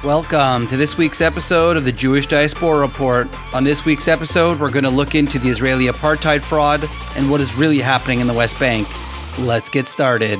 Welcome to this week's episode of the Jewish Diaspora Report. On this week's episode, we're going to look into the Israeli Apartheid fraud and what is really happening in the West Bank. Let's get started.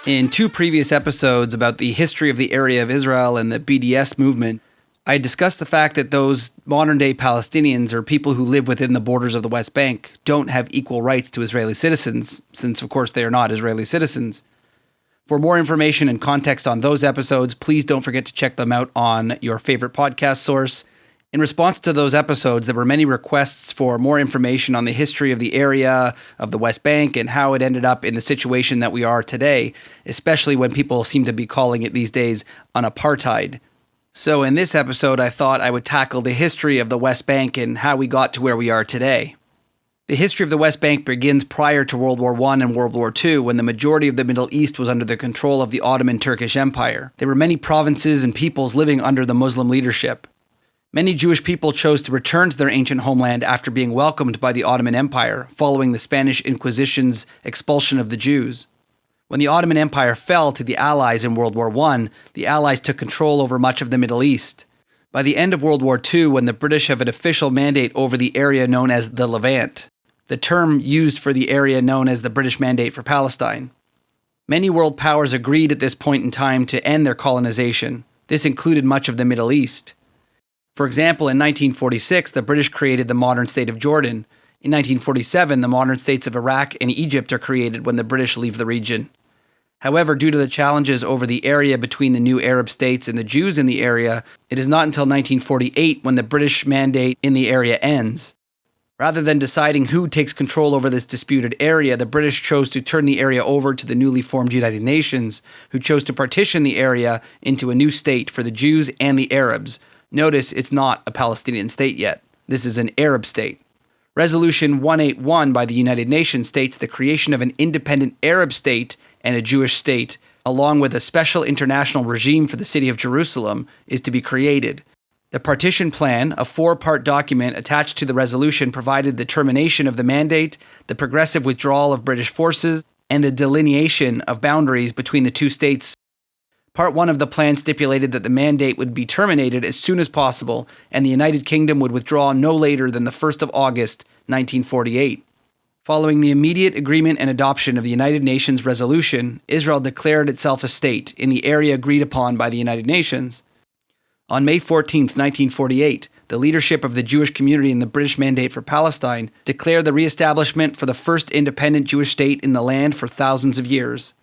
In two previous episodes about the history of the area of Israel and the BDS movement, I discussed the fact that those modern-day Palestinians, or people who live within the borders of the West Bank, don't have equal rights to Israeli citizens, since of course they are not Israeli citizens. For more information and context on those episodes, please don't forget to check them out on your favorite podcast source. In response to those episodes, there were many requests for more information on the history of the area of the West Bank and how it ended up in the situation that we are today, especially when people seem to be calling it these days an apartheid. So in this episode, I thought I would tackle the history of the West Bank and how we got to where we are today. The history of the West Bank begins prior to World War I and World War II, when the majority of the Middle East was under the control of the Ottoman Turkish Empire. There were many provinces and peoples living under the Muslim leadership. Many Jewish people chose to return to their ancient homeland after being welcomed by the Ottoman Empire, following the Spanish Inquisition's expulsion of the Jews. When the Ottoman Empire fell to the Allies in World War I, the Allies took control over much of the Middle East. By the end of World War II, when the British have an official mandate over the area known as the Levant, the term used for the area known as the British Mandate for Palestine. Many world powers agreed at this point in time to end their colonization. This included much of the Middle East. For example, in 1946, the British created the modern state of Jordan. In 1947, the modern states of Iraq and Egypt are created when the British leave the region. However, due to the challenges over the area between the new Arab states and the Jews in the area, it is not until 1948 when the British mandate in the area ends. Rather than deciding who takes control over this disputed area, the British chose to turn the area over to the newly formed United Nations, who chose to partition the area into a new state for the Jews and the Arabs. Notice it's not a Palestinian state yet. This is an Arab state. Resolution 181 by the United Nations states the creation of an independent Arab state and a Jewish state, along with a special international regime for the city of Jerusalem, is to be created. The partition plan, a 4-part document attached to the resolution, provided the termination of the mandate, the progressive withdrawal of British forces, and the delineation of boundaries between the two states. Part 1 of the plan stipulated that the mandate would be terminated as soon as possible, and the United Kingdom would withdraw no later than the 1st of August, 1948. Following the immediate agreement and adoption of the United Nations resolution, Israel declared itself a state in the area agreed upon by the United Nations. On May 14, 1948, the leadership of the Jewish community in the British Mandate for Palestine declared the re-establishment for the first independent Jewish state in the land for thousands of years.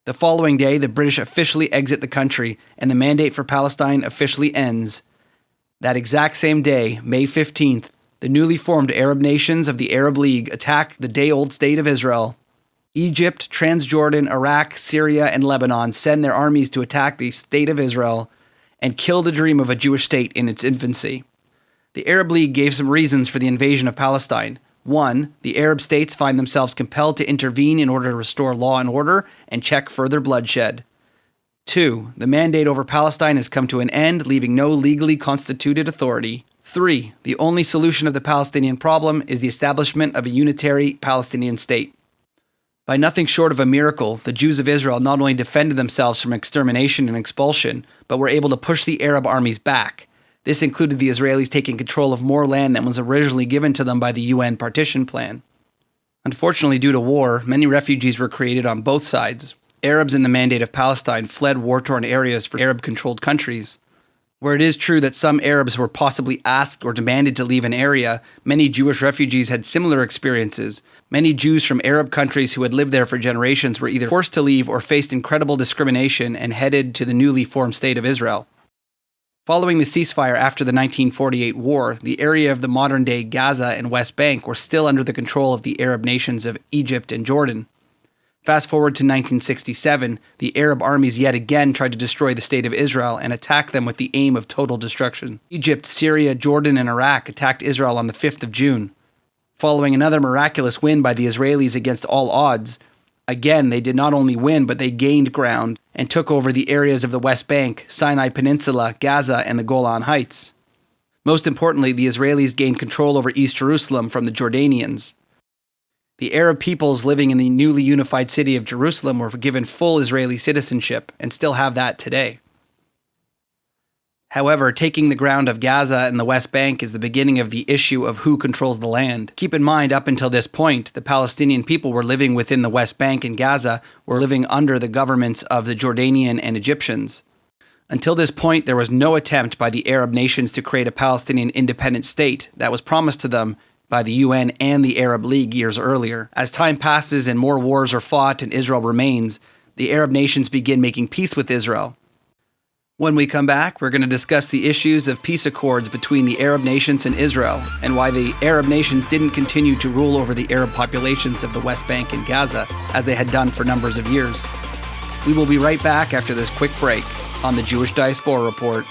The following day, the British officially exit the country, and the Mandate for Palestine officially ends. That exact same day, May 15th, the newly formed Arab nations of the Arab League attack the day-old state of Israel. Egypt, Transjordan, Iraq, Syria, and Lebanon send their armies to attack the state of Israel and kill the dream of a Jewish state in its infancy. The Arab League gave some reasons for the invasion of Palestine. 1. The Arab states find themselves compelled to intervene in order to restore law and order and check further bloodshed. 2. The mandate over Palestine has come to an end, leaving no legally constituted authority. 3. The only solution of the Palestinian problem is the establishment of a unitary Palestinian state. By nothing short of a miracle, the Jews of Israel not only defended themselves from extermination and expulsion, but were able to push the Arab armies back. This included the Israelis taking control of more land than was originally given to them by the UN partition plan. Unfortunately, due to war, many refugees were created on both sides. Arabs in the Mandate of Palestine fled war-torn areas for Arab-controlled countries. Where it is true that some Arabs were possibly asked or demanded to leave an area, many Jewish refugees had similar experiences. Many Jews from Arab countries who had lived there for generations were either forced to leave or faced incredible discrimination and headed to the newly formed state of Israel. Following the ceasefire after the 1948 war, the area of the modern-day Gaza and West Bank were still under the control of the Arab nations of Egypt and Jordan. Fast forward to 1967, the Arab armies yet again tried to destroy the state of Israel and attack them with the aim of total destruction. Egypt, Syria, Jordan, and Iraq attacked Israel on the 5th of June. Following another miraculous win by the Israelis against all odds, again they did not only win, but they gained ground and took over the areas of the West Bank, Sinai Peninsula, Gaza, and the Golan Heights. Most importantly, the Israelis gained control over East Jerusalem from the Jordanians. The Arab peoples living in the newly unified city of Jerusalem were given full Israeli citizenship and still have that today. However, taking the ground of Gaza and the West Bank is the beginning of the issue of who controls the land. Keep in mind, up until this point, the Palestinian people were living within the West Bank and Gaza were living under the governments of the Jordanian and Egyptians. Until this point, there was no attempt by the Arab nations to create a Palestinian independent state that was promised to them by the UN and the Arab League years earlier. As time passes and more wars are fought and Israel remains, the Arab nations begin making peace with Israel. When we come back, we're going to discuss the issues of peace accords between the Arab nations and Israel, and why the Arab nations didn't continue to rule over the Arab populations of the West Bank and Gaza, as they had done for numbers of years. We will be right back after this quick break on the Jewish Diaspora Report.